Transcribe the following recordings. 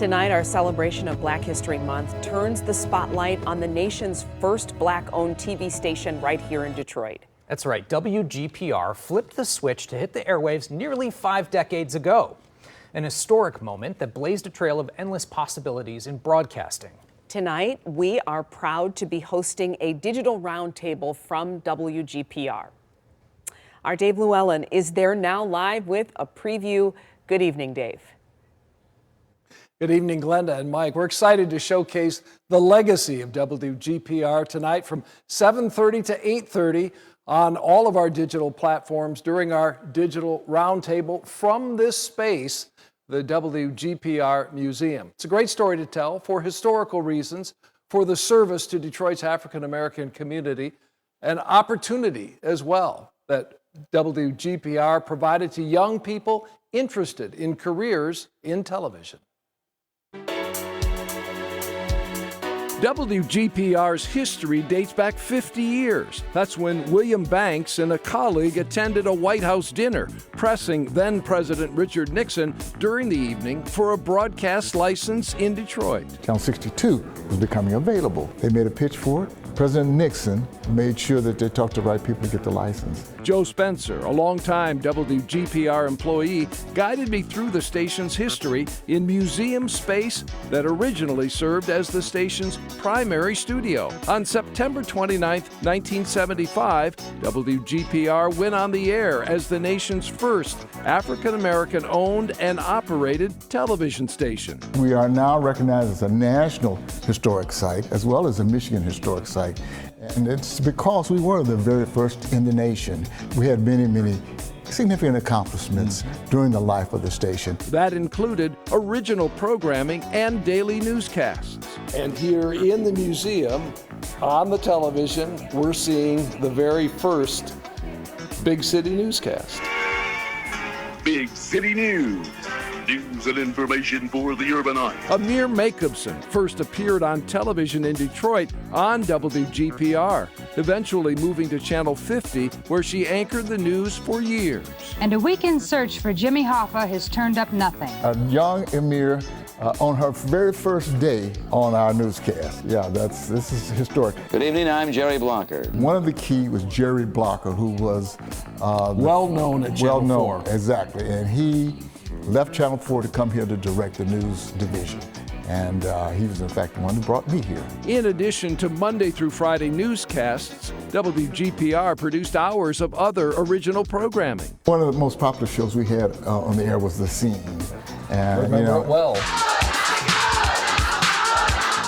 Tonight, our celebration of Black History Month turns the spotlight on the nation's first Black-owned TV station right here in Detroit. That's right. WGPR flipped the switch to hit the airwaves nearly 5 decades ago. An historic moment that blazed a trail of endless possibilities in broadcasting. Tonight, we are proud to be hosting a digital roundtable from WGPR. Our Dave Llewellyn is there now live with a preview. Good evening, Dave. Good evening, Glenda and Mike. We're excited to showcase the legacy of WGPR tonight from 7:30 to 8:30 on all of our digital platforms during our digital roundtable from this space, the WGPR Museum. It's a great story to tell for historical reasons, for the service to Detroit's African American community, an opportunity as well that WGPR provided to young people interested in careers in television. WGPR's history dates back 50 years. That's when William Banks and a colleague attended a White House dinner, pressing then-President Richard Nixon during the evening for a broadcast license in Detroit. Channel 62 was becoming available. They made a pitch for it. President Nixon made sure that they talked to the right people to get the license. Joe Spencer, a longtime WGPR employee, guided me through the station's history in museum space that originally served as the station's primary studio. On September 29, 1975, WGPR went on the air as the nation's first African-American owned and operated television station. We are now recognized as a national historic site as well as a Michigan historic site. And it's because we were the very first in the nation. We had many significant accomplishments during the life of the station. That included original programming and daily newscasts. And here in the museum, on the television, we're seeing the very first Big City newscast. Big City News. News and information for the urbanite. Amir Jacobson first appeared on television in Detroit on WGPR, eventually moving to Channel 50, where she anchored the news for years. And a weekend search for Jimmy Hoffa has turned up nothing. A young Amir on her very first day on our newscast. Yeah, this is historic. Good evening, I'm Jerry Blocker. One of the key was Jerry Blocker, who was well known at Channel 4. Exactly, and he left Channel 4 to come here to direct the news division. And he was, in fact, the one who brought me here. In addition to Monday through Friday newscasts, WGPR produced hours of other original programming. One of the most popular shows we had on the air was The Scene. And, remember it well.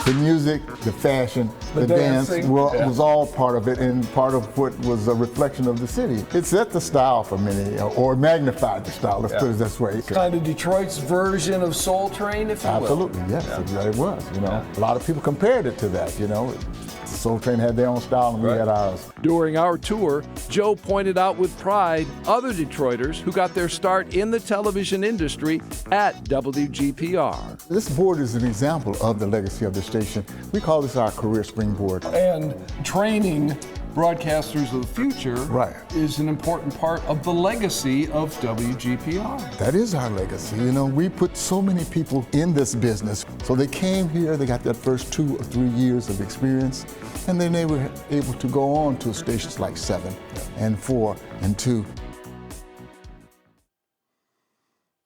The music, the fashion, the dance was all part of it, and part of what was a reflection of the city. It set the style for many, or magnified the style, let's put it this way. Kind of Detroit's version of Soul Train, if you will. Absolutely, yes, it was. A lot of people compared it to that, Soul Train had their own style and we had ours. During our tour, Joe pointed out with pride other Detroiters who got their start in the television industry at WGPR. This board is an example of the legacy of the station. We call this our career springboard. And training broadcasters of the future is an important part of the legacy of WGPR. That is our legacy. We put so many people in this business. So they came here, they got that first 2 or 3 years of experience, and then they were able to go on to stations like 7 and 4 and 2.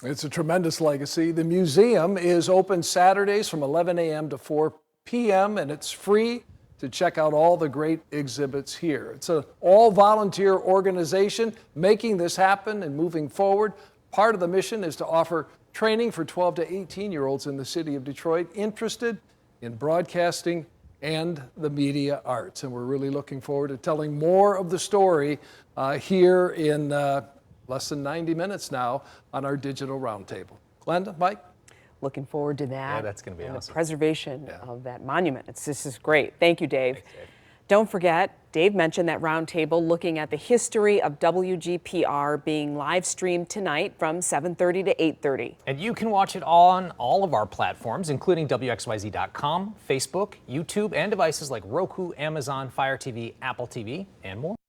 It's a tremendous legacy. The museum is open Saturdays from 11 a.m. to 4 p.m. and it's free to check out all the great exhibits here. It's an all-volunteer organization making this happen and moving forward. Part of the mission is to offer training for 12 to 18-year-olds in the city of Detroit interested in broadcasting and the media arts. And we're really looking forward to telling more of the story here in less than 90 minutes now on our digital roundtable. Glenda, Mike? Looking forward to that. Yeah, that's going to be awesome. The preservation of that monument. This is great. Thank you, Dave. Thanks, Dave. Don't forget, Dave mentioned that roundtable looking at the history of WGPR being live streamed tonight from 7:30 to 8:30. And you can watch it on all of our platforms, including WXYZ.com, Facebook, YouTube, and devices like Roku, Amazon, Fire TV, Apple TV, and more.